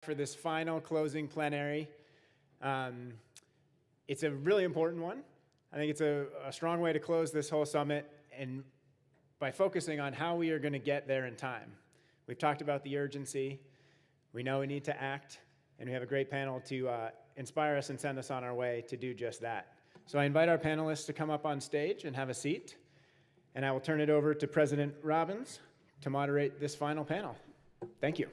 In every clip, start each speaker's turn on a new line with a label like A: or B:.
A: For this final closing plenary. It's a really important one. I think it's a strong way to close this whole summit, and by focusing on how we are going to get there in time. We've talked about the urgency. We know we need to act, and we have a great panel to inspire us and send us on our way to do just that. So I invite our panelists to come up on stage and have a seat, and I will turn it over to President Robbins to moderate this final panel. Thank you.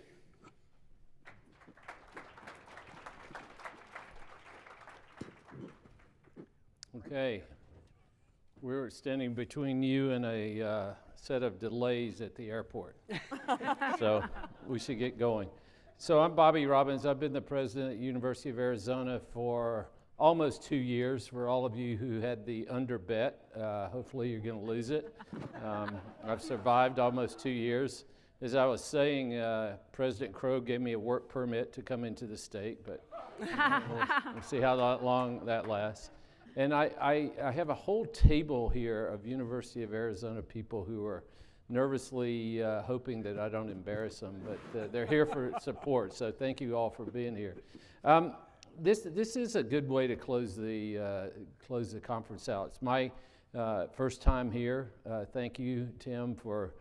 B: Okay, we're standing between you and a set of delays at the airport, so we should get going. So I'm Bobby Robbins. I've been the president at University of Arizona for almost 2 years. For all of you who had the under bet, hopefully you're going to lose it. I've survived almost 2 years. As I was saying, President Crow gave me a work permit to come into the state, but we'll see how long that lasts. And I have a whole table here of University of Arizona people who are nervously hoping that I don't embarrass them, but they're here for support, so thank you all for being here. This is a good way to close the conference out. It's my first time here. Thank you, Tim, for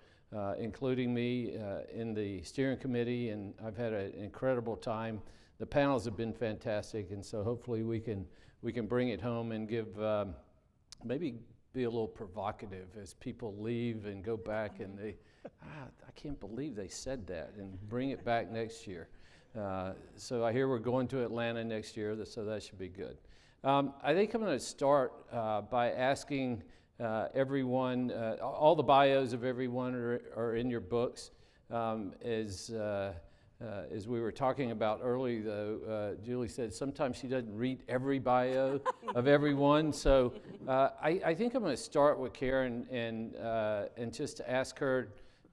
B: including me in the steering committee, and I've had an incredible time. The panels have been fantastic, and so hopefully we can bring it home and give, maybe be a little provocative as people leave and go back and I can't believe they said that, and bring it back next year. So I hear we're going to Atlanta next year, so that should be good. I think I'm going to start by asking everyone, all the bios of everyone are in your books. As we were talking about earlier, though, Julie said sometimes she doesn't read every bio of everyone. So I think I'm going to start with Karren and just ask her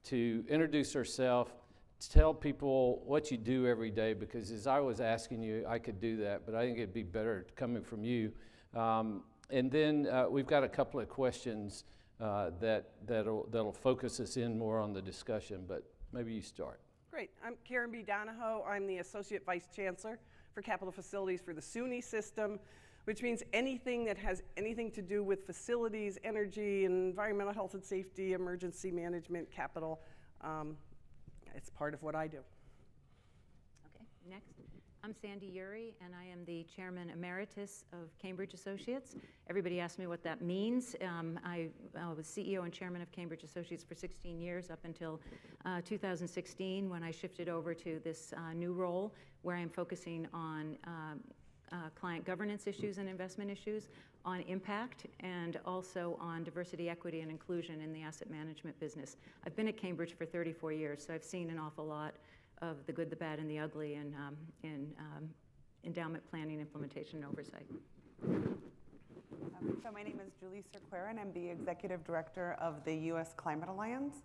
B: to introduce herself, to tell people what you do every day, because as I was asking you, I could do that, but I think it'd be better coming from you. And then we've got a couple of questions that'll focus us in more on the discussion, but maybe you start.
C: Great. I'm Karren B. Donohue. I'm the Associate Vice Chancellor for Capital Facilities for the SUNY system, which means anything that has anything to do with facilities, energy, environmental health and safety, emergency management, capital. It's part of what I do.
D: Okay, next. I'm Sandy Uri, and I am the Chairman Emeritus of Cambridge Associates. Everybody asks me what that means. I was CEO and Chairman of Cambridge Associates for 16 years up until 2016, when I shifted over to this new role where I'm focusing on client governance issues and investment issues, on impact, and also on diversity, equity, and inclusion in the asset management business. I've been at Cambridge for 34 years, so I've seen an awful lot of the good, the bad, and the ugly in endowment planning, implementation, and oversight.
E: So my name is Julie Cerqueira, and I'm the Executive Director of the U.S. Climate Alliance.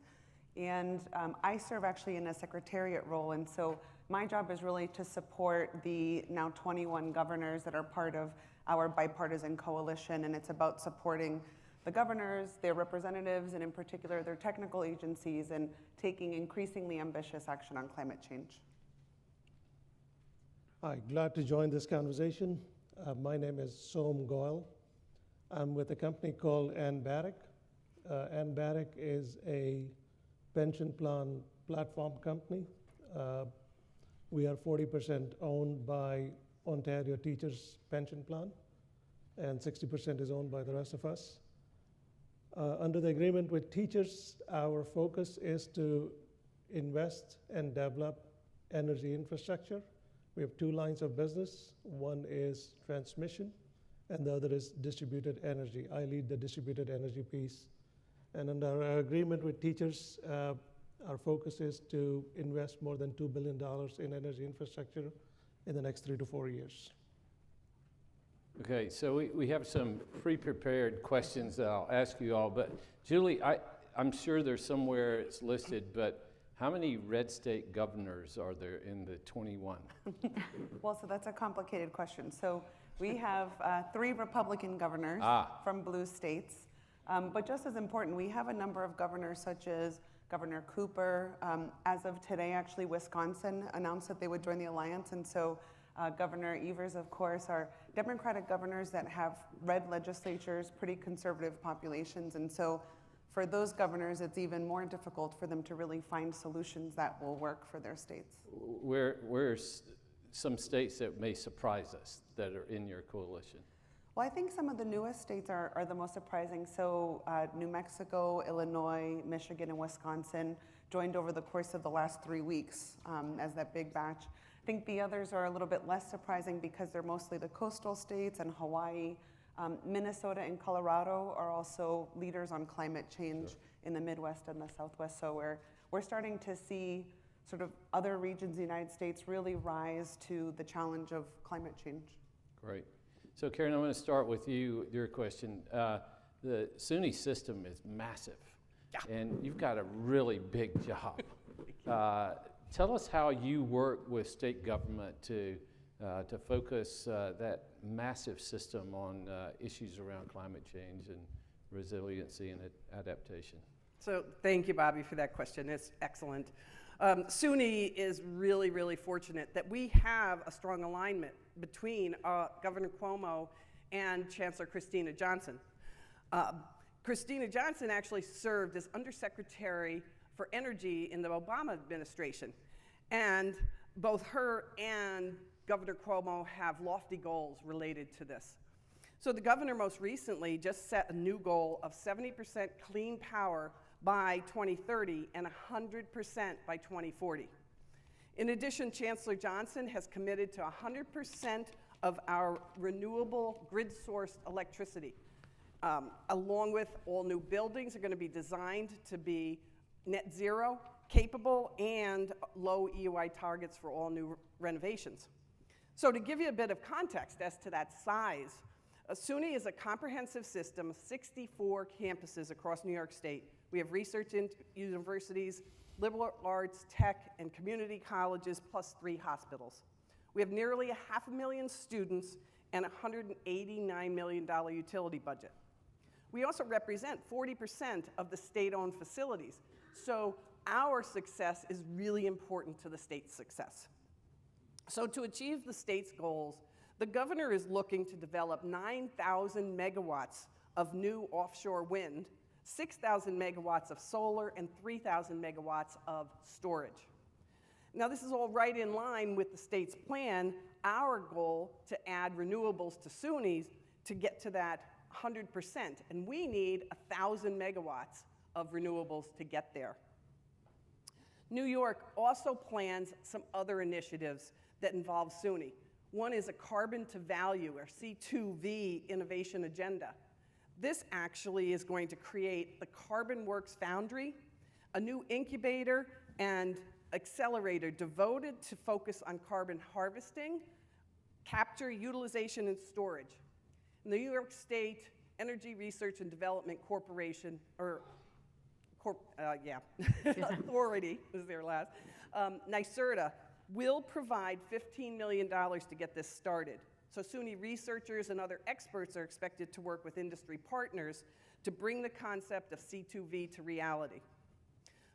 E: And I serve actually in a secretariat role, and so my job is really to support the now 21 governors that are part of our bipartisan coalition, and it's about supporting the governors, their representatives, and in particular their technical agencies, and taking increasingly ambitious action on climate change.
F: Hi, glad to join this conversation. My name is Som Goyal. I'm with a company called Ann Barrick. Ann Barrick is a pension plan platform company. We are 40% owned by Ontario Teachers Pension Plan, and 60% is owned by the rest of us. Under the agreement with teachers, our focus is to invest and develop energy infrastructure. We have two lines of business. One is transmission, and the other is distributed energy. I lead the distributed energy piece. And under our agreement with teachers, our focus is to invest more than $2 billion in energy infrastructure in the next 3 to 4 years.
B: Okay, so we have some pre-prepared questions that I'll ask you all, but Julie, I'm sure there's somewhere it's listed, but how many red state governors are there in the 21?
E: Well, so that's a complicated question. So we have 3 Republican governors from blue states, but just as important, we have a number of governors such as Governor Cooper. As of today, actually, Wisconsin announced that they would join the alliance, and so Governor Evers, of course, are Democratic governors that have red legislatures, pretty conservative populations, and so for those governors, it's even more difficult for them to really find solutions that will work for their states.
B: Where's some states that may surprise us that are in your coalition?
E: Well, I think some of the newest states are the most surprising. So New Mexico, Illinois, Michigan, and Wisconsin joined over the course of the last 3 weeks as that big batch. I think the others are a little bit less surprising because they're mostly the coastal states and Hawaii. Minnesota and Colorado are also leaders on climate change in the Midwest and the Southwest. So we're starting to see sort of other regions of the United States really rise to the challenge of climate change.
B: Great. So Karren, I'm going to start with you, your question. The SUNY system is massive, and you've got a really big job. Tell us how you work with state government to focus that massive system on issues around climate change and resiliency and adaptation.
C: So thank you, Bobby, for that question. It's excellent. SUNY is really, really fortunate that we have a strong alignment between Governor Cuomo and Chancellor Christina Johnson. Christina Johnson actually served as Undersecretary for Energy in the Obama administration. And both her and Governor Cuomo have lofty goals related to this. So the governor most recently just set a new goal of 70% clean power by 2030 and 100% by 2040. In addition, Chancellor Johnson has committed to 100% of our renewable grid-sourced electricity, along with all new buildings are going to be designed to be net zero, capable, and low EUI targets for all new renovations. So to give you a bit of context as to that size, SUNY is a comprehensive system of 64 campuses across New York State. We have research universities, liberal arts, tech, and community colleges, plus 3 hospitals. We have nearly 500,000 students and a $189 million utility budget. We also represent 40% of the state-owned facilities, so our success is really important to the state's success. So to achieve the state's goals, the governor is looking to develop 9,000 megawatts of new offshore wind, 6,000 megawatts of solar, and 3,000 megawatts of storage. Now, this is all right in line with the state's plan, our goal to add renewables to SUNY's to get to that 100%, and we need 1,000 megawatts of renewables to get there. New York also plans some other initiatives that involve SUNY. One is a carbon to value, or C2V, innovation agenda. This actually is going to create the Carbon Works Foundry, a new incubator and accelerator devoted to focus on carbon harvesting, capture, utilization, and storage. And the New York State Energy Research and Development Corporation, Authority is their last, NYSERDA, will provide $15 million to get this started. So SUNY researchers and other experts are expected to work with industry partners to bring the concept of C2V to reality.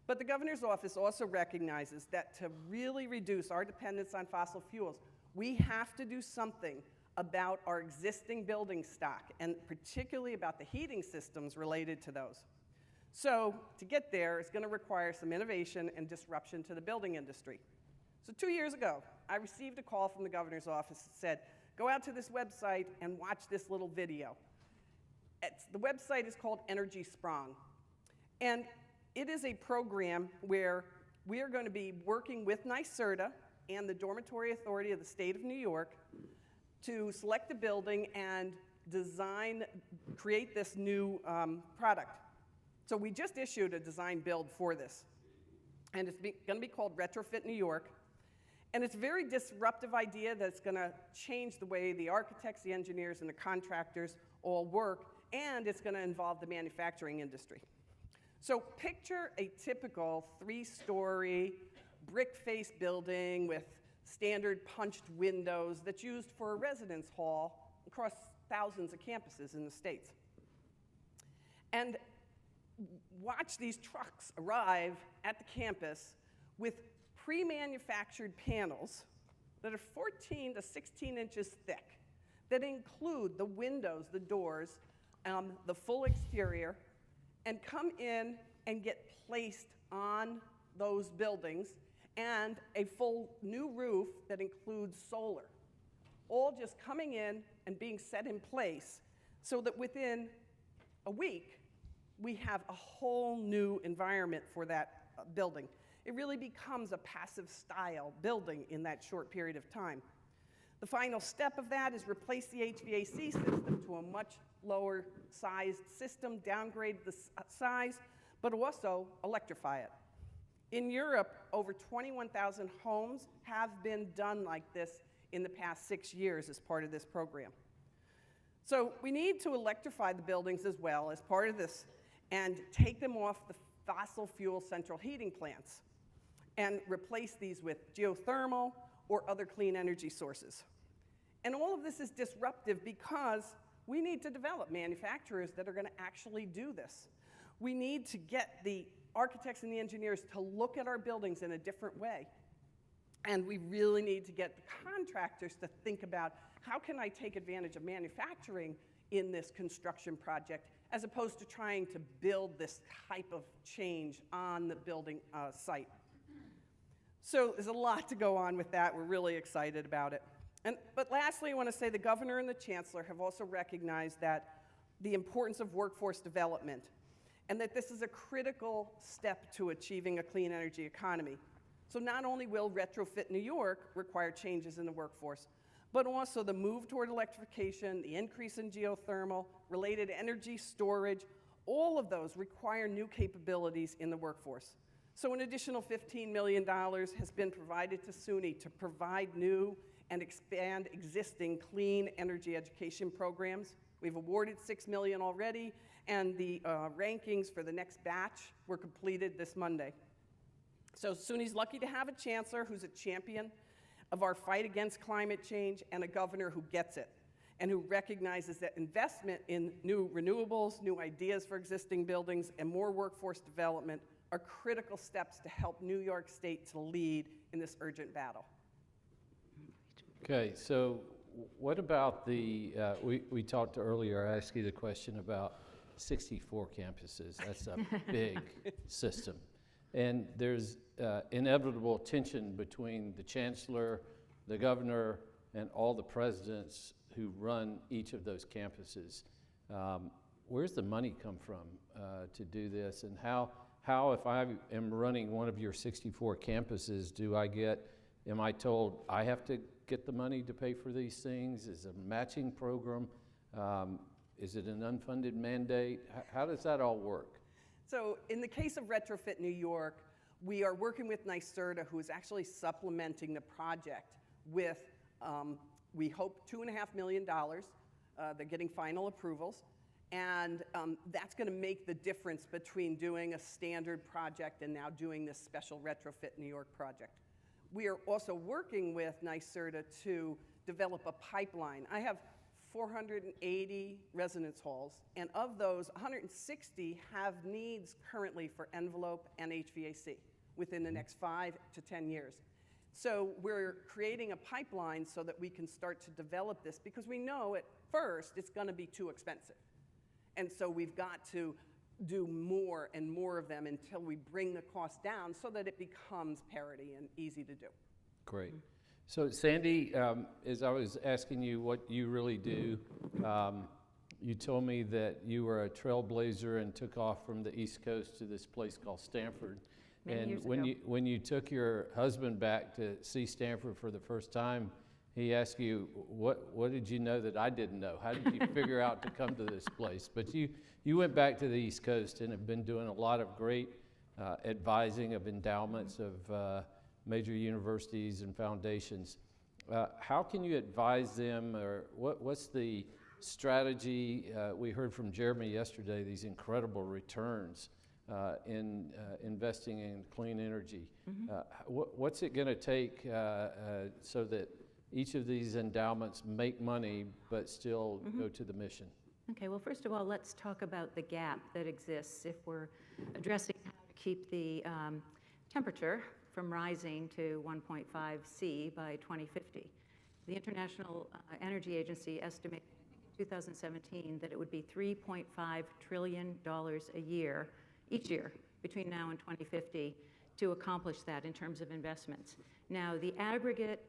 C: But the governor's office also recognizes that to really reduce our dependence on fossil fuels, we have to do something about our existing building stock, and particularly about the heating systems related to those. So to get there, it's going to require some innovation and disruption to the building industry. So 2 years ago, I received a call from the governor's office that said, go out to this website and watch this little video. The website is called Energy Sprong. And it is a program where we are going to be working with NYSERDA and the Dormitory Authority of the State of New York to select a building and create this new product. So we just issued a design build for this. And it's going to be called Retrofit New York. And it's a very disruptive idea that's going to change the way the architects, the engineers, and the contractors all work, and it's going to involve the manufacturing industry. So picture a typical 3-story brick-faced building with standard punched windows that's used for a residence hall across thousands of campuses in the States. And watch these trucks arrive at the campus with pre-manufactured panels that are 14 to 16 inches thick, that include the windows, the doors, the full exterior, and come in and get placed on those buildings, and a full new roof that includes solar, all just coming in and being set in place so that within a week, we have a whole new environment for that building. It really becomes a passive style building in that short period of time. The final step of that is replace the HVAC system to a much lower sized system, downgrade the size, but also electrify it. In Europe, over 21,000 homes have been done like this in the past 6 years as part of this program. So we need to electrify the buildings as well as part of this and take them off the fossil fuel central heating plants and replace these with geothermal or other clean energy sources. And all of this is disruptive because we need to develop manufacturers that are going to actually do this. We need to get the architects and the engineers to look at our buildings in a different way. And we really need to get the contractors to think about, how can I take advantage of manufacturing in this construction project, as opposed to trying to build this type of change on the building site. So there's a lot to go on with that. We're really excited about it. But lastly, I want to say the governor and the chancellor have also recognized that the importance of workforce development, and that this is a critical step to achieving a clean energy economy. So not only will Retrofit New York require changes in the workforce, but also the move toward electrification, the increase in geothermal, related energy storage, all of those require new capabilities in the workforce. So an additional $15 million has been provided to SUNY to provide new and expand existing clean energy education programs. We've awarded $6 million already, and the rankings for the next batch were completed this Monday. So SUNY's lucky to have a chancellor who's a champion of our fight against climate change, and a governor who gets it and who recognizes that investment in new renewables, new ideas for existing buildings, and more workforce development are critical steps to help New York State to lead in this urgent battle.
B: Okay, so what about the, we talked earlier, I asked you the question about 64 campuses. That's a big system. And there's inevitable tension between the chancellor, the governor, and all the presidents who run each of those campuses. Where's the money come from to do this? And how, if I am running one of your 64 campuses, am I told I have to get the money to pay for these things? Is it a matching program? Is it an unfunded mandate? How does that all work?
C: So in the case of Retrofit New York, we are working with NYSERDA, who is actually supplementing the project with, we hope, $2.5 million. They're getting final approvals. And that's going to make the difference between doing a standard project and now doing this special Retrofit New York project. We are also working with NYSERDA to develop a pipeline. I have 480 residence halls, and of those, 160 have needs currently for envelope and HVAC within the next 5 to 10 years. So we're creating a pipeline so that we can start to develop this, because we know at first it's going to be too expensive. And so we've got to do more and more of them until we bring the cost down so that it becomes parity and easy to do.
B: Great. So Sandy, as I was asking you what you really do, you told me that you were a trailblazer and took off from the East Coast to this place called Stanford.
D: Many years
B: when
D: ago.
B: when you took your husband back to see Stanford for the first time, he asked you, what did you know that I didn't know? How did you figure out to come to this place? But you went back to the East Coast and have been doing a lot of great advising of endowments of major universities and foundations. How can you advise them, or what's the strategy? We heard from Jeremy yesterday, these incredible returns in investing in clean energy.
D: Mm-hmm.
B: What's it going to take so that each of these endowments make money but still
D: Mm-hmm.
B: go to the mission?
D: Okay, well, first of all, let's talk about the gap that exists if we're addressing how to keep the temperature from rising to 1.5 C by 2050. The International Energy Agency estimated in 2017 that it would be $3.5 trillion a year, each year, between now and 2050 to accomplish that in terms of investments. Now, the aggregate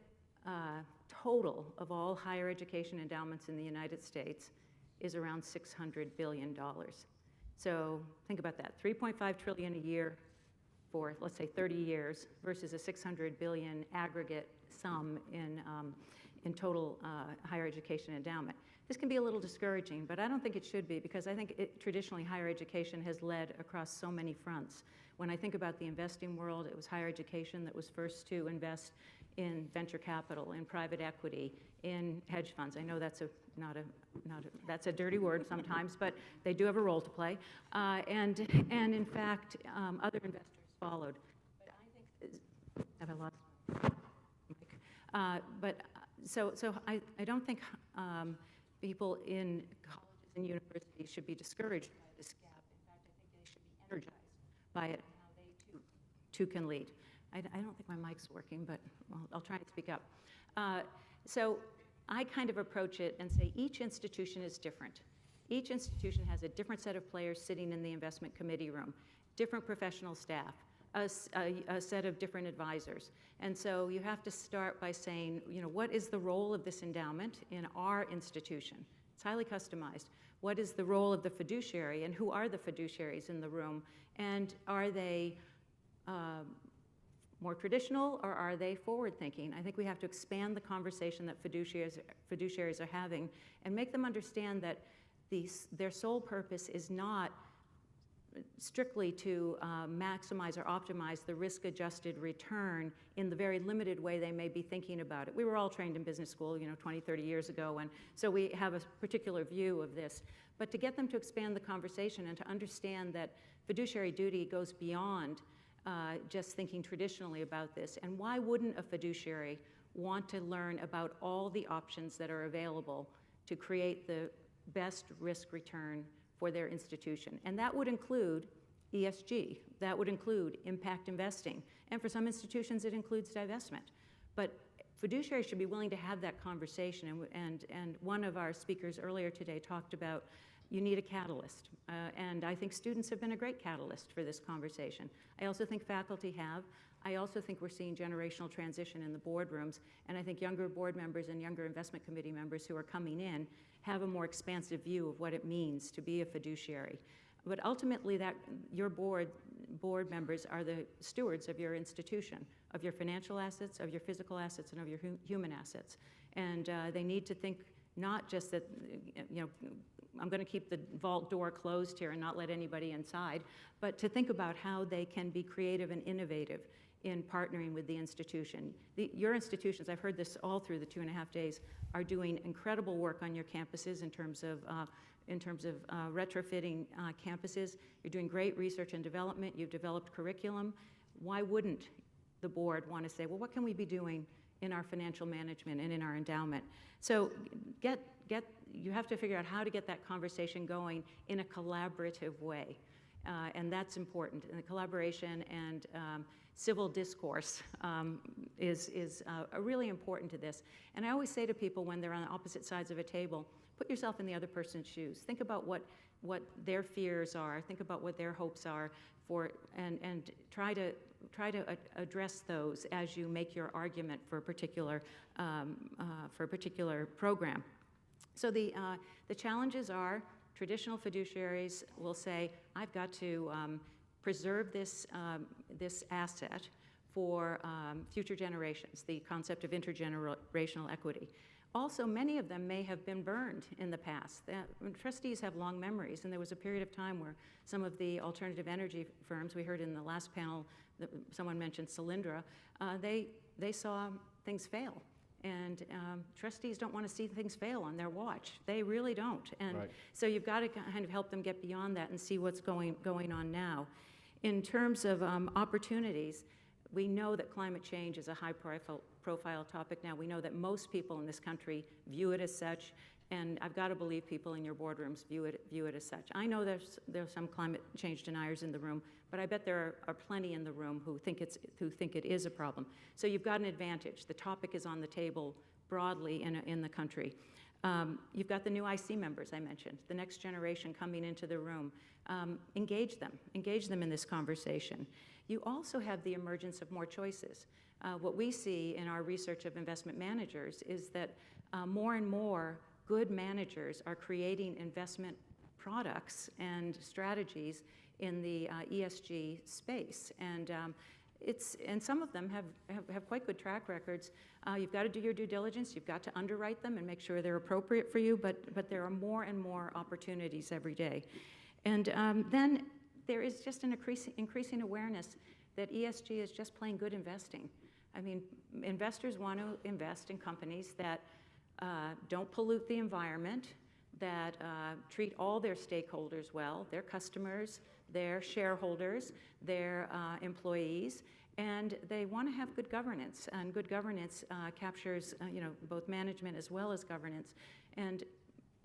D: total of all higher education endowments in the United States is around $600 billion. So think about that, 3.5 trillion a year for, let's say, 30 years versus a 600 billion aggregate sum in total higher education endowment. This can be a little discouraging, but I don't think it should be, because I think traditionally higher education has led across so many fronts. When I think about the investing world, it was higher education that was first to invest in venture capital, in private equity, in hedge funds. I know that's that's a dirty word sometimes, but they do have a role to play. And in fact, other investors followed. But I think, have I lost mic? So I don't think people in colleges and universities should be discouraged by this gap. In fact, I think they should be energized by it and how they too can lead. I don't think my mic's working, but well, I'll try and speak up. So I kind of approach it and say each institution is different. Each institution has a different set of players sitting in the investment committee room, different professional staff, a set of different advisors. And so you have to start by saying, you know, what is the role of this endowment in our institution? It's highly customized. What is the role of the fiduciary, and who are the fiduciaries in the room? And are they more traditional, or are they forward-thinking? I think we have to expand the conversation that fiduciaries are having and make them understand that their sole purpose is not strictly to maximize or optimize the risk-adjusted return in the very limited way they may be thinking about it. We were all trained in business school, 20, 30 years ago, and so we have a particular view of this. But to get them to expand the conversation and to understand that fiduciary duty goes beyond just thinking traditionally about this. And why wouldn't a fiduciary want to learn about all the options that are available to create the best risk return for their institution? And that would include ESG, that would include impact investing, and for some institutions it includes divestment. But fiduciaries should be willing to have that conversation, and one of our speakers earlier today talked about you need a catalyst, and I think students have been a great catalyst for this conversation. I also think faculty have. I also think we're seeing generational transition in the boardrooms, and I think younger board members and younger investment committee members who are coming in have a more expansive view of what it means to be a fiduciary. But ultimately, that your board members are the stewards of your institution, of your financial assets, of your physical assets, and of your human assets. And they need to think not just that, I'm going to keep the vault door closed here and not let anybody inside, but to think about how they can be creative and innovative in partnering with the institution. Your institutions, I've heard this all through the 2.5 days, are doing incredible work on your campuses in terms of retrofitting campuses. You're doing great research and development. You've developed curriculum. Why wouldn't the board want to say, well, what can we be doing in our financial management and in our endowment? So you have to figure out how to get that conversation going in a collaborative way. And that's important. And the collaboration and civil discourse is really important to this. And I always say to people when they're on the opposite sides of a table, put yourself in the other person's shoes. Think about what their fears are. Think about what their hopes are and try to address those as you make your argument for a particular program. So the challenges are traditional fiduciaries will say, I've got to preserve this asset for future generations, the concept of intergenerational equity. Also, many of them may have been burned in the past. Trustees have long memories, and there was a period of time where some of the alternative energy firms, we heard in the last panel, someone mentioned Solyndra, they saw things fail. And trustees don't want to see things fail on their watch. They really don't. And right. So you've got to kind of help them get beyond that and see what's going on now. In terms of opportunities, we know that climate change is a high-profile topic now. We know that most people in this country view it as such. And I've got to believe people in your boardrooms view it as such. I know there's some climate change deniers in the room, but I bet there are plenty in the room who think it is a problem. So you've got an advantage. The topic is on the table broadly in the country. You've got the new IC members I mentioned, the next generation coming into the room. Engage them in this conversation. You also have the emergence of more choices. What we see in our research of investment managers is that more and more good managers are creating investment products and strategies in the ESG space. And some of them have quite good track records. You've got to do your due diligence. You've got to underwrite them and make sure they're appropriate for you, but there are more and more opportunities every day. And then there is just an increasing awareness that ESG is just plain good investing. I mean, investors want to invest in companies that don't pollute the environment, that treat all their stakeholders well, their customers, their shareholders, their employees, and they want to have good governance. And good governance captures both management as well as governance. And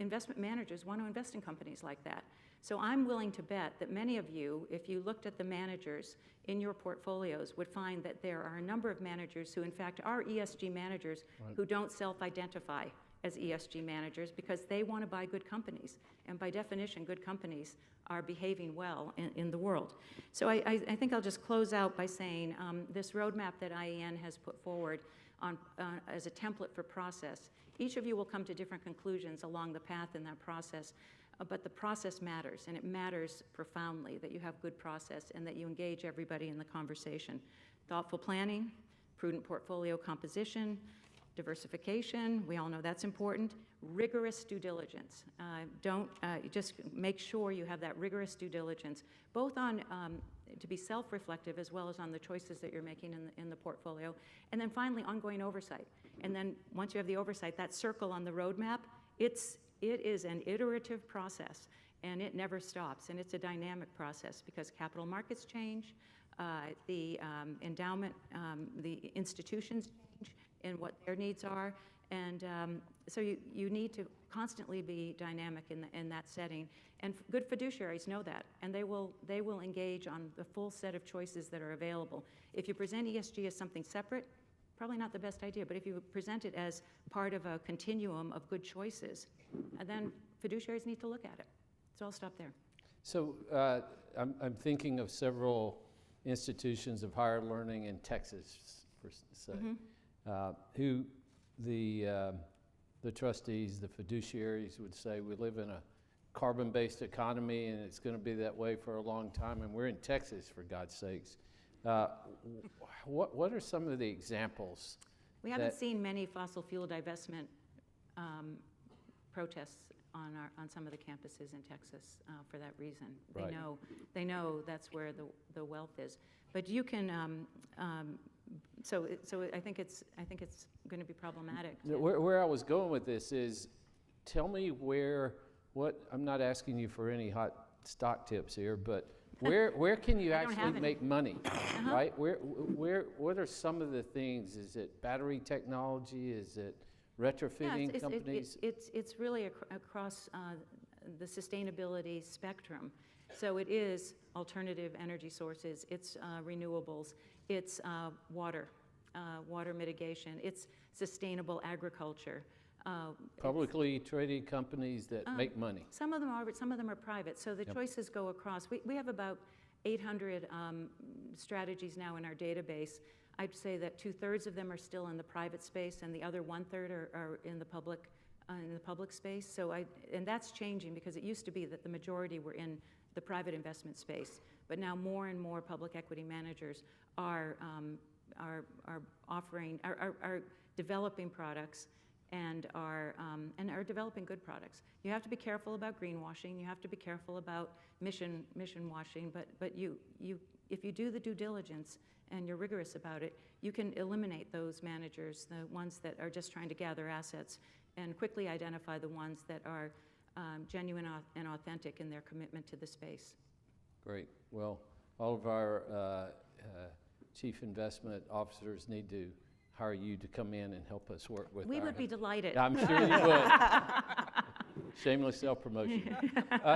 D: investment managers want to invest in companies like that. So I'm willing to bet that many of you, if you looked at the managers in your portfolios, would find that there are a number of managers who in fact are ESG managers who don't self-identify as ESG managers because they want to buy good companies. And by definition, good companies are behaving well in the world. So I think I'll just close out by saying this roadmap that IEN has put forward as a template for process, each of you will come to different conclusions along the path in that process. But the process matters, and it matters profoundly that you have good process and that you engage everybody in the conversation. Thoughtful planning, prudent portfolio composition, diversification, we all know that's important. Rigorous due diligence. Just make sure you have that rigorous due diligence, both on to be self-reflective as well as on the choices that you're making in the portfolio. And then finally, ongoing oversight. And then once you have the oversight, that circle on the roadmap, it is an iterative process, and it never stops, and it's a dynamic process because capital markets change, the endowment, the institutions change in what their needs are, and so you need to constantly be dynamic in that setting. And good fiduciaries know that, and they will engage on the full set of choices that are available. If you present ESG as something separate, probably not the best idea, but if you present it as part of a continuum of good choices, then fiduciaries need to look at it. So I'll stop there.
B: So I'm thinking of several institutions of higher learning in Texas, for say, who the trustees, the fiduciaries would say, we live in a carbon-based economy and it's going to be that way for a long time, and we're in Texas, for God's sakes. What are some of the examples?
D: We haven't seen many fossil fuel divestment protests on some of the campuses in Texas for that reason.
B: Right.
D: They know that's where the wealth is. But you can so I think it's going to be problematic.
B: Where I was going with this is, tell me I'm not asking you for any hot stock tips here, but where can you actually make money, right? What are some of the things? Is it battery technology? Is it retrofitting companies?
D: It's really across the sustainability spectrum. So it is alternative energy sources, it's renewables, it's water mitigation, it's sustainable agriculture.
B: Publicly traded companies that make money.
D: Some of them are, but some of them are private. So the choices go across. We have about 800 strategies now in our database. I'd say that 2/3 of them are still in the private space, and the other 1/3 are in the public space. So and that's changing because it used to be that the majority were in the private investment space, but now more and more public equity managers are developing products and are developing good products. You have to be careful about greenwashing. You have to be careful about mission washing. But if you do the due diligence and you're rigorous about it, you can eliminate those managers, the ones that are just trying to gather assets, and quickly identify the ones that are genuine and authentic in their commitment to the space.
B: Great. Well, all of our chief investment officers need to hire you to come in and help us work with
D: We would be delighted.
B: I'm sure you would. Shameless self-promotion.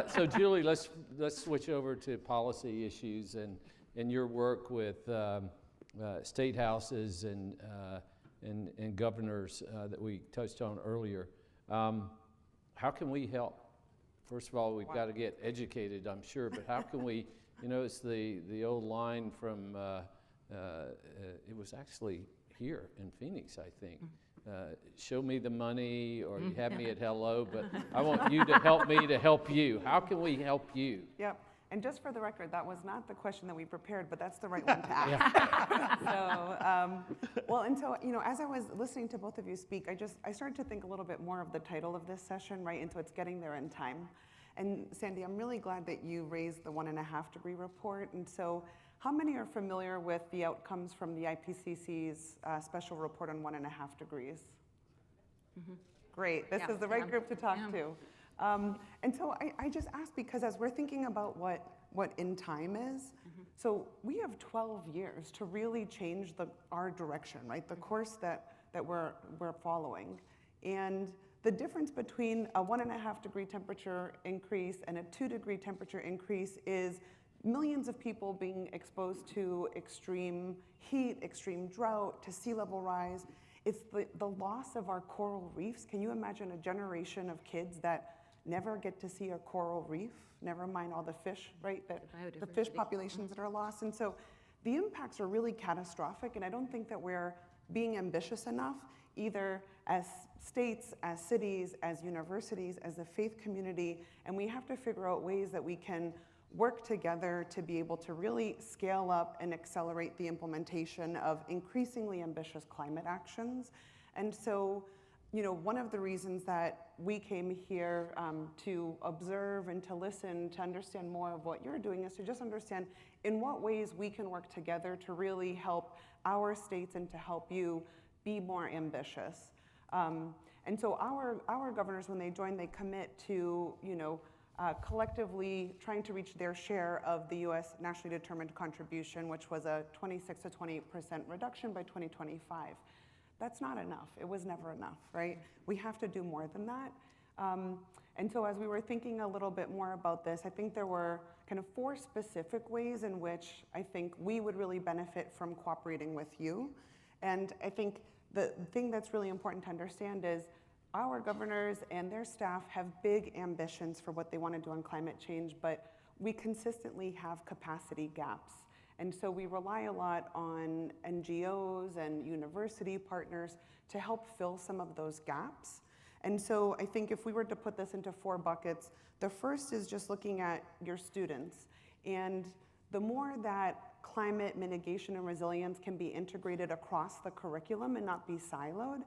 B: So Julie, let's switch over to policy issues and your work with state houses and governors that we touched on earlier. How can we help? First of all, we've got to get educated, I'm sure, but how can we, it's the old line from, it was actually here in Phoenix, I think. Show me the money, or you have me at hello, but I want you to help me to help you. How can we help you?
E: Yep. And just for the record, that was not the question that we prepared, but that's the right one to ask. So, as I was listening to both of you speak, I started to think a little bit more of the title of this session, right? And so it's getting there in time. And Sandy, I'm really glad that you raised the 1.5 degree report. And so how many are familiar with the outcomes from the IPCC's special report on 1.5 degrees? Mm-hmm. Great, this is the right group to talk to. And so I just asked because as we're thinking about what in time is, so we have 12 years to really change our direction, right? The course that we're following. And the difference between a 1.5 degree temperature increase and a 2 degree temperature increase is millions of people being exposed to extreme heat, extreme drought, to sea level rise. It's the loss of our coral reefs. Can you imagine a generation of kids that never get to see a coral reef, never mind all the fish, right? The fish populations that are lost. And so the impacts are really catastrophic, and I don't think that we're being ambitious enough, either as states, as cities, as universities, as a faith community, and we have to figure out ways that we can work together to be able to really scale up and accelerate the implementation of increasingly ambitious climate actions. And so, one of the reasons that we came here to observe and to listen, to understand more of what you're doing, is to just understand in what ways we can work together to really help our states and to help you be more ambitious. And so our governors, when they join, they commit to, collectively trying to reach their share of the U.S. nationally determined contribution, which was a 26 to 28% reduction by 2025. That's not enough. It was never enough, right? We have to do more than that. And so as we were thinking a little bit more about this, I think there were kind of 4 specific ways in which I think we would really benefit from cooperating with you. And I think the thing that's really important to understand is our governors and their staff have big ambitions for what they want to do on climate change, but we consistently have capacity gaps. And so we rely a lot on NGOs and university partners to help fill some of those gaps. And so I think if we were to put this into 4 buckets, the first is just looking at your students. And the more that climate mitigation and resilience can be integrated across the curriculum and not be siloed,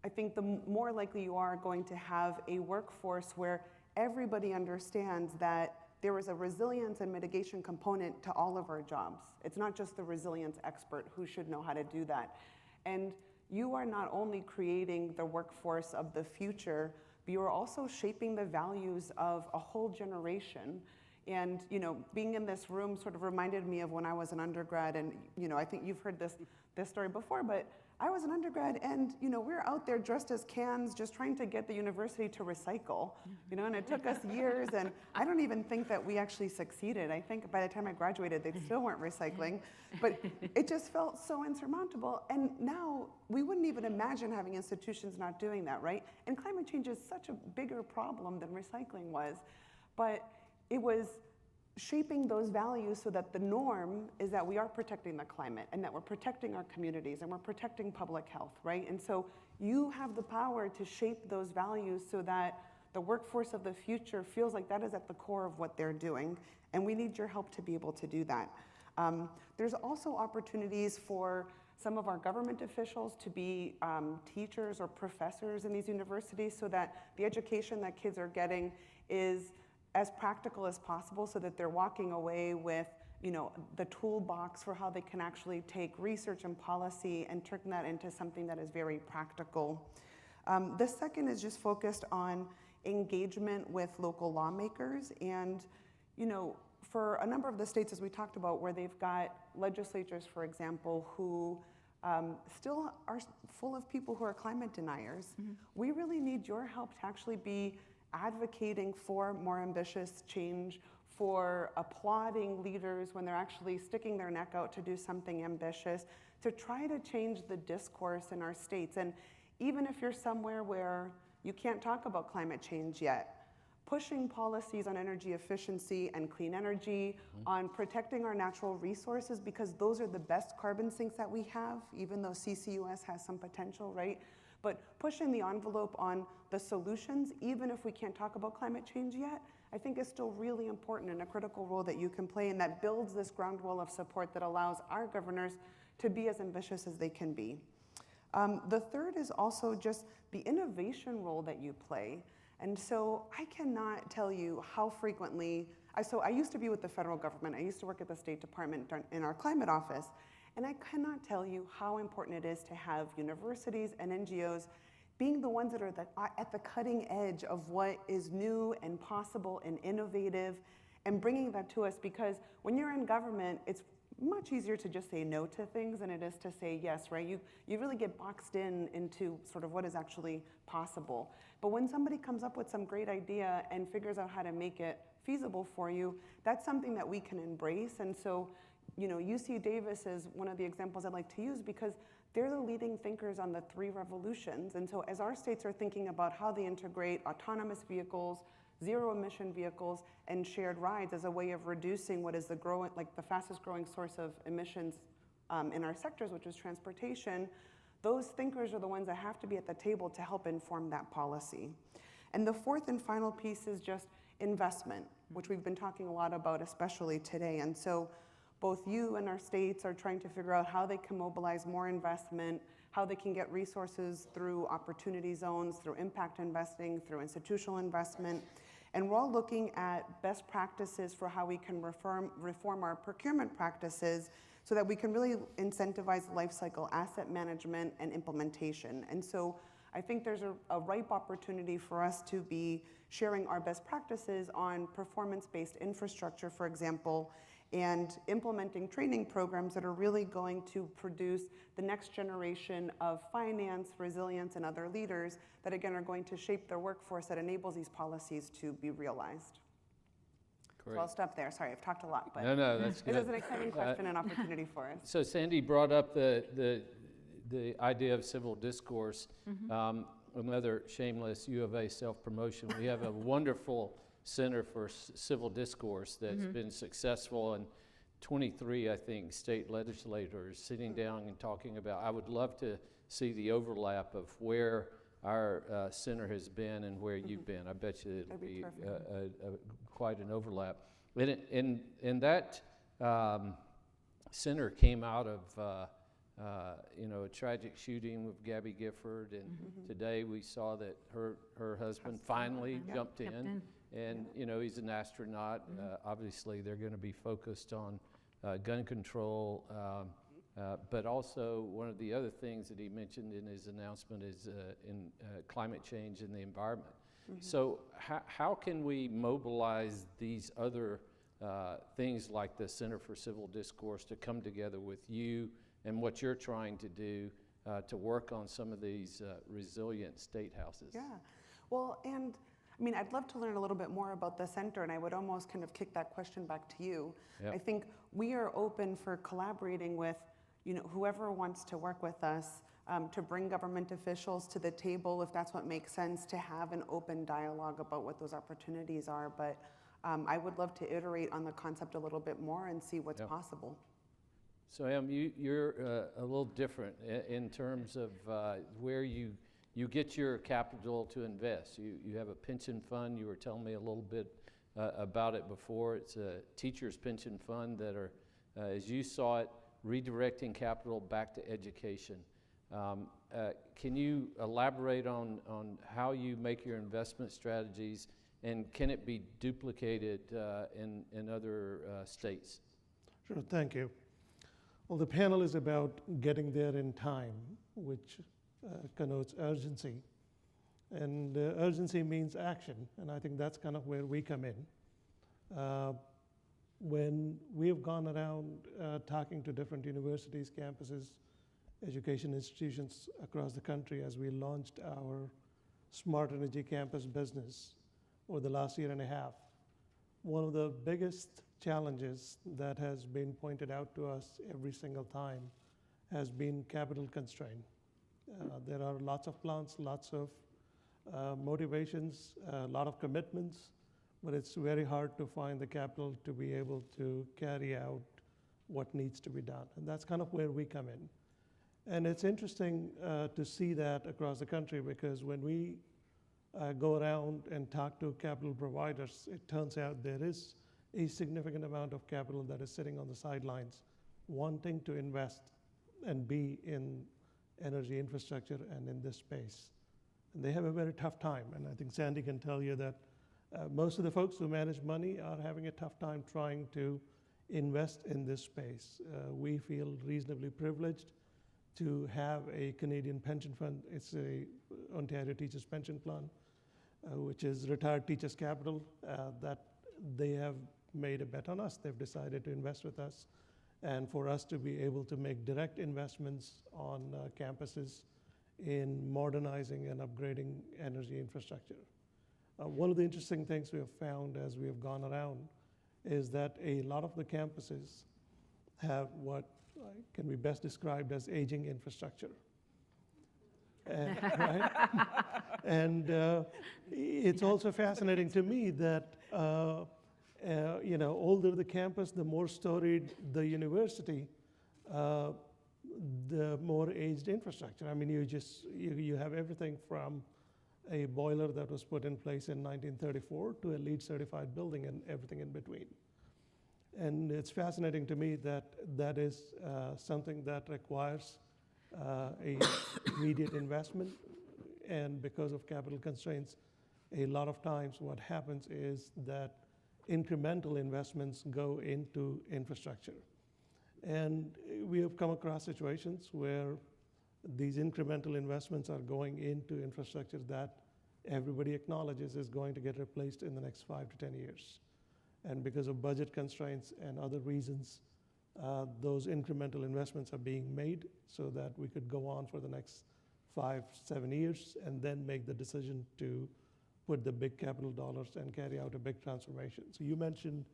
E: I think the more likely you are going to have a workforce where everybody understands that there is a resilience and mitigation component to all of our jobs. It's not just the resilience expert who should know how to do that. And you are not only creating the workforce of the future, but you are also shaping the values of a whole generation. And being in this room sort of reminded me of when I was an undergrad, and I think you've heard this story before, but I was an undergrad, and we're out there dressed as cans, just trying to get the university to recycle, and it took us years, and I don't even think that we actually succeeded. I think by the time I graduated, they still weren't recycling, but it just felt so insurmountable. And now we wouldn't even imagine having institutions not doing that, right? And climate change is such a bigger problem than recycling was, but it was shaping those values so that the norm is that we are protecting the climate and that we're protecting our communities and we're protecting public health, right? And so you have the power to shape those values so that the workforce of the future feels like that is at the core of what they're doing, and we need your help to be able to do that. There's also opportunities for some of our government officials to be teachers or professors in these universities so that the education that kids are getting is as practical as possible so that they're walking away with the toolbox for how they can actually take research and policy and turn that into something that is very practical. The second is just focused on engagement with local lawmakers. And for a number of the states, as we talked about, where they've got legislatures, for example, who still are full of people who are climate deniers. We really need your help to actually be advocating for more ambitious change, for applauding leaders when they're actually sticking their neck out to do something ambitious, to try to change the discourse in our states. And even if you're somewhere where you can't talk about climate change yet, pushing policies on energy efficiency and clean energy, on protecting our natural resources, because those are the best carbon sinks that we have, even though CCUS has some potential, right? But pushing the envelope on the solutions, even if we can't talk about climate change yet, I think is still really important and a critical role that you can play, and that builds this ground wall of support that allows our governors to be as ambitious as they can be. The third is also just the innovation role that you play. And so I cannot tell you how frequently, so I used to be with the federal government. I used to work at the State Department in our climate office. And I cannot tell you how important it is to have universities and NGOs being the ones that are at the cutting edge of what is new and possible and innovative, and bringing that to us, because when you're in government, it's much easier to just say no to things than it is to say yes, right? You really get boxed into sort of what is actually possible. But when somebody comes up with some great idea and figures out how to make it feasible for you, that's something that we can embrace. And so, UC Davis is one of the examples I like to use, because they're the leading thinkers on the 3 revolutions. And so as our states are thinking about how they integrate autonomous vehicles, zero-emission vehicles, and shared rides as a way of reducing what is the fastest growing source of emissions in our sectors, which is transportation, those thinkers are the ones that have to be at the table to help inform that policy. And the fourth and final piece is just investment, which we've been talking a lot about, especially today. And so both you and our states are trying to figure out how they can mobilize more investment, how they can get resources through opportunity zones, through impact investing, through institutional investment. And we're all looking at best practices for how we can reform our procurement practices so that we can really incentivize lifecycle asset management and implementation. And so I think there's a ripe opportunity for us to be sharing our best practices on performance-based infrastructure, for example, and implementing training programs that are really going to produce the next generation of finance, resilience, and other leaders that, again, are going to shape their workforce that enables these policies to be realized.
B: Great.
E: So I'll stop there. Sorry, I've talked a lot, but
B: No, that's good.
E: it is an exciting question and opportunity for us.
B: So Sandy brought up the idea of civil discourse. Another shameless U of A self-promotion. We have a wonderful Center for Civil Discourse that's been successful, and 23, I think, state legislators sitting down and talking about. I would love to see the overlap of where our center has been and where you've been. I bet you it'll be quite an overlap. And that center came out of a tragic shooting with Gabby Gifford, and today we saw that her husband finally jumped in. And he's an astronaut. Obviously, they're going to be focused on gun control, but also one of the other things that he mentioned in his announcement is in climate change and the environment. So how can we mobilize these other things like the Center for Civil Discourse to come together with you and what you're trying to do to work on some of these resilient state houses?
E: Yeah, well, and I mean, I'd love to learn a little bit more about the center, and I would almost kind of kick that question back to you. Yep. I think we are open for collaborating with, whoever wants to work with us to bring government officials to the table, if that's what makes sense, to have an open dialogue about what those opportunities are. But I would love to iterate on the concept a little bit more and see what's possible.
B: So, you're a little different in terms of where you get your capital to invest. You have a pension fund. You were telling me a little bit about it before. It's a teacher's pension fund that are, as you saw it, redirecting capital back to education. Can you elaborate on how you make your investment strategies, and can it be duplicated in other states?
F: Sure, thank you. Well, the panel is about getting there in time, which connotes urgency. And urgency means action, and I think that's kind of where we come in. When we have gone around talking to different universities, campuses, education institutions across the country as we launched our Smart Energy Campus business over the last year and a half. One of the biggest challenges that has been pointed out to us every single time has been capital constraint. There are lots of plans, lots of motivations, a lot of commitments, but it's very hard to find the capital to be able to carry out what needs to be done. And that's kind of where we come in. And it's interesting to see that across the country, because when we go around and talk to capital providers, it turns out there is a significant amount of capital that is sitting on the sidelines wanting to invest and be in energy infrastructure and in this space. And they have a very tough time. And I think Sandy can tell you that most of the folks who manage money are having a tough time trying to invest in this space. We feel reasonably privileged to have a Canadian pension fund. It's a Ontario Teachers Pension Plan, which is retired teachers' capital, that they have made a bet on us. They've decided to invest with us, and for us to be able to make direct investments on campuses in modernizing and upgrading energy infrastructure. One of the interesting things we have found as we have gone around is that a lot of the campuses have what can be best described as aging infrastructure. Right? And it's also fascinating to me that older the campus, the more storied the university, the more aged infrastructure. I mean, you have everything from a boiler that was put in place in 1934 to a LEED certified building and everything in between. And it's fascinating to me that that is something that requires a immediate investment, and because of capital constraints, a lot of times what happens is that incremental investments go into infrastructure. And we have come across situations where these incremental investments are going into infrastructure that everybody acknowledges is going to get replaced in the next 5 to 10 years. And because of budget constraints and other reasons, those incremental investments are being made so that we could go on for the next 5, 7 years and then make the decision to put the big capital dollars and carry out a big transformation. So you mentioned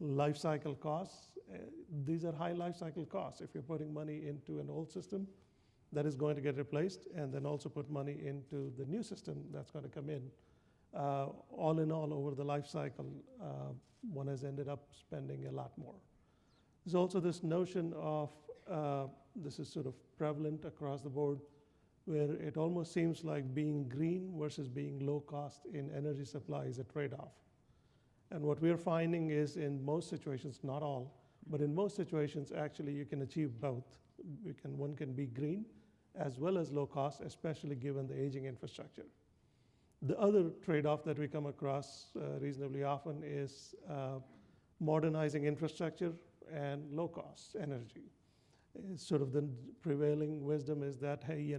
F: lifecycle costs. These are high lifecycle costs. If you're putting money into an old system that is going to get replaced, and then also put money into the new system that's going to come in, all in all, over the life cycle, one has ended up spending a lot more. There's also this notion of, this is sort of prevalent across the board, where it almost seems like being green versus being low cost in energy supply is a trade-off. And what we're finding is in most situations, not all, but in most situations, actually you can achieve both. One can be green as well as low cost, especially given the aging infrastructure. The other trade-off that we come across reasonably often is modernizing infrastructure and low-cost energy. It's sort of the prevailing wisdom is that, hey,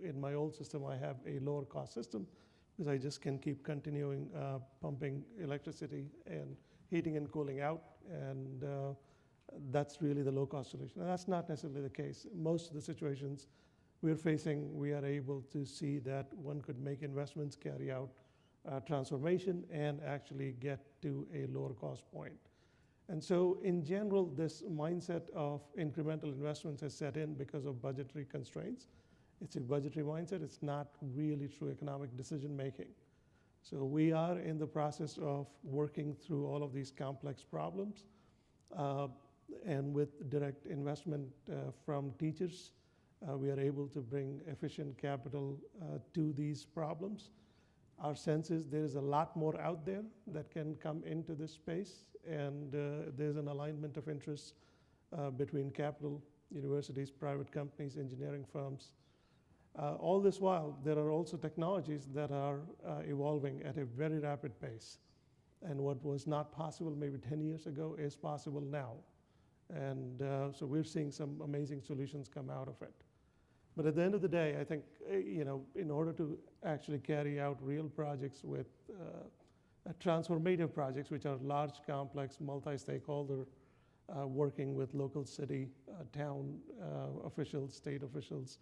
F: in my old system, I have a lower cost system because I just can keep continuing pumping electricity and heating and cooling out, and that's really the low-cost solution. And that's not necessarily the case. Most of the situations we're facing, we are able to see that one could make investments, carry out transformation, and actually get to a lower cost point. And so in general, this mindset of incremental investments has set in because of budgetary constraints. It's a budgetary mindset. It's not really true economic decision making. So we are in the process of working through all of these complex problems, and with direct investment from teachers, we are able to bring efficient capital to these problems. Our sense is there is a lot more out there that can come into this space, and there's an alignment of interests between capital, universities, private companies, engineering firms. All this while, there are also technologies that are evolving at a very rapid pace. And what was not possible maybe 10 years ago is possible now. And so we're seeing some amazing solutions come out of it. But at the end of the day, I think, in order to actually carry out real projects with transformative projects, which are large, complex, multi-stakeholder working with local city, town officials, state officials,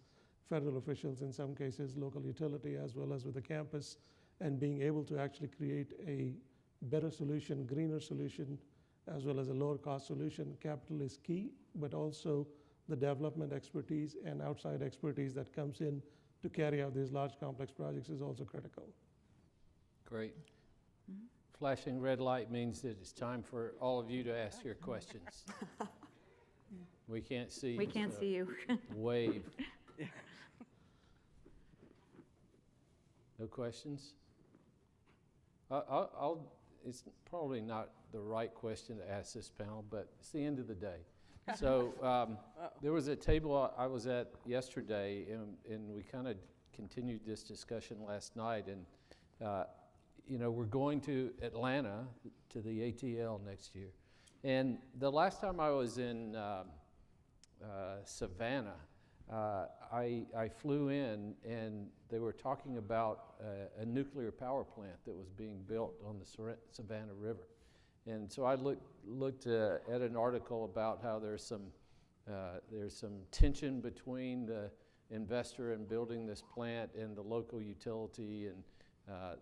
F: federal officials in some cases, local utility, as well as with the campus, and being able to actually create a better solution, greener solution, as well as a lower cost solution. Capital is key, but also the development expertise and outside expertise that comes in to carry out these large complex projects is also critical.
B: Great. Flashing red light means that it's time for all of you to ask your questions. We can't see.
D: We can't see you.
B: Wave. No questions? It's probably not the right question to ask this panel, but it's the end of the day. So there was a table I was at yesterday, and we kind of continued this discussion last night. And we're going to Atlanta to the ATL next year. And the last time I was in Savannah, I flew in, and they were talking about a nuclear power plant that was being built on the Savannah River. And so I looked at an article about how there's some tension between the investor in building this plant and the local utility, and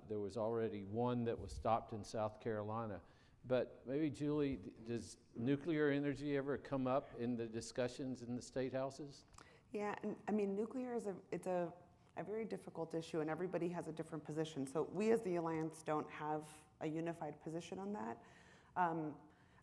B: there was already one that was stopped in South Carolina. But maybe, Julie, does nuclear energy ever come up in the discussions in the state houses?
E: Yeah, and I mean, nuclear is a very difficult issue, and everybody has a different position. So we as the Alliance don't have a unified position on that.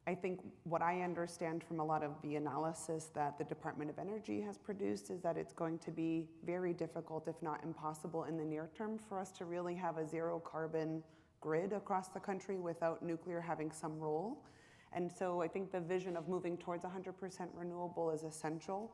E: I think what I understand from a lot of the analysis that the Department of Energy has produced is that it's going to be very difficult, if not impossible, in the near term for us to really have a zero carbon grid across the country without nuclear having some role. And so I think the vision of moving towards 100% renewable is essential.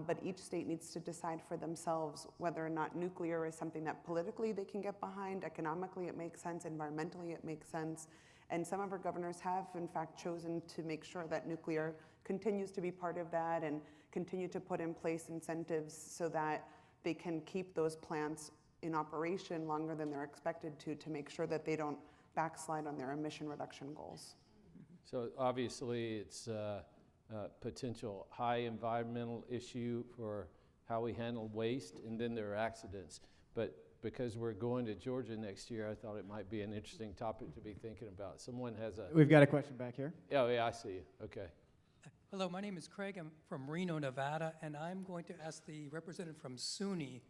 E: But each state needs to decide for themselves whether or not nuclear is something that politically they can get behind, economically it makes sense, environmentally it makes sense. And some of our governors have, in fact, chosen to make sure that nuclear continues to be part of that and continue to put in place incentives so that they can keep those plants in operation longer than they're expected to make sure that they don't backslide on their emission reduction goals.
B: So obviously it's a potential high environmental issue for how we handle waste, and then there are accidents. But because we're going to Georgia next year, I thought it might be an interesting topic to be thinking about. Someone has a...
A: We've got a question back here.
B: Oh, yeah, I see you. Okay.
G: Hello, my name is Craig. I'm from Reno, Nevada, and I'm going to ask the representative from SUNY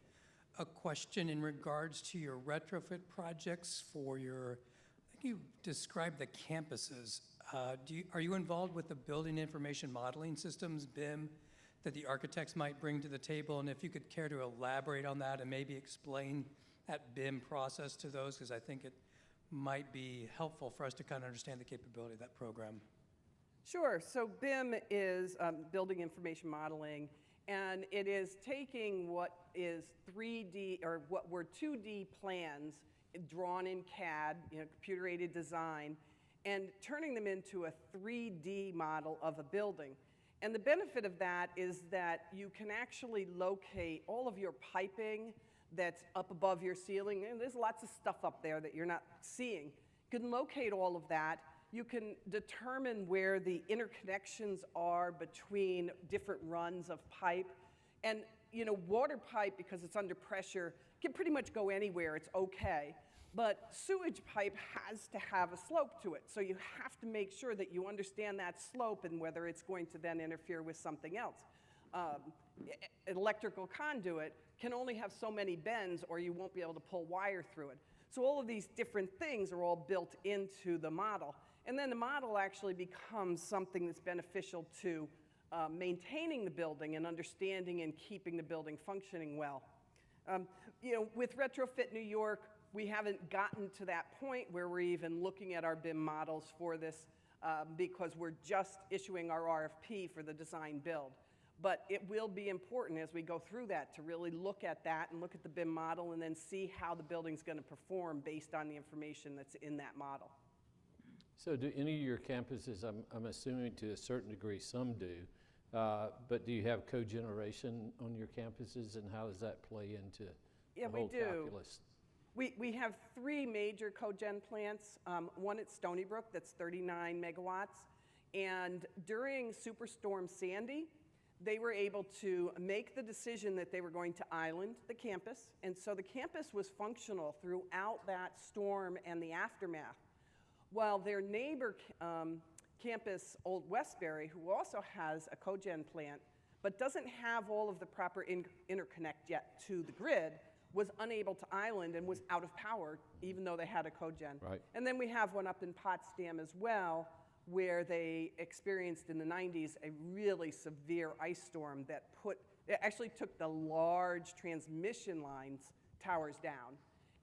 G: a question in regards to your retrofit projects for your, I think you described the campuses. Are you involved with the building information modeling systems, BIM, that the architects might bring to the table? And if you could care to elaborate on that and maybe explain that BIM process to those, because I think it might be helpful for us to kind of understand the capability of that program.
C: Sure. So BIM is building information modeling, and it is taking what is 3D or what were 2D plans drawn in CAD, computer-aided design, and turning them into a 3D model of a building. And the benefit of that is that you can actually locate all of your piping that's up above your ceiling. And there's lots of stuff up there that you're not seeing. You can locate all of that. You can determine where the interconnections are between different runs of pipe. And water pipe, because it's under pressure, can pretty much go anywhere. It's okay. But sewage pipe has to have a slope to it. So you have to make sure that you understand that slope and whether it's going to then interfere with something else. Electrical conduit can only have so many bends or you won't be able to pull wire through it. So all of these different things are all built into the model. And then the model actually becomes something that's beneficial to maintaining the building and understanding and keeping the building functioning well. With Retrofit New York, we haven't gotten to that point where we're even looking at our BIM models for this because we're just issuing our RFP for the design build. But it will be important as we go through that to really look at that and look at the BIM model and then see how the building's going to perform based on the information that's in that model.
B: So do any of your campuses, I'm assuming to a certain degree some do, but do you have cogeneration on your campuses, and how does that play into the whole calculus?
C: We have 3 major cogen plants, one at Stony Brook that's 39 megawatts, And during Superstorm Sandy, they were able to make the decision that they were going to island the campus. And so the campus was functional throughout that storm and the aftermath. While their neighbor campus, Old Westbury, who also has a cogen plant, but doesn't have all of the proper interconnect yet to the grid, was unable to island and was out of power, even though they had a cogen.
B: Right.
C: And then we have one up in Potsdam as well, where they experienced in the 90s a really severe ice storm that it actually took the large transmission lines, towers down,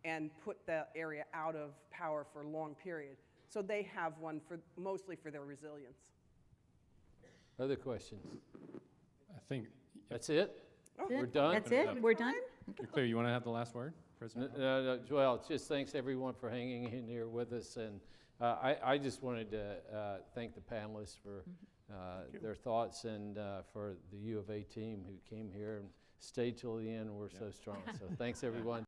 C: and put the area out of power for a long period. So they have one mostly for their resilience.
B: Other questions?
H: I think,
B: That's it?
C: Oh,
B: We're done?
D: That's it? We're done?
H: you're clear, you want to have the last word, President?
B: Well, just thanks everyone for hanging in here with us, and I just wanted to thank the panelists for their thoughts, and for the U of A team who came here and stayed till the end. We're so strong. So thanks everyone.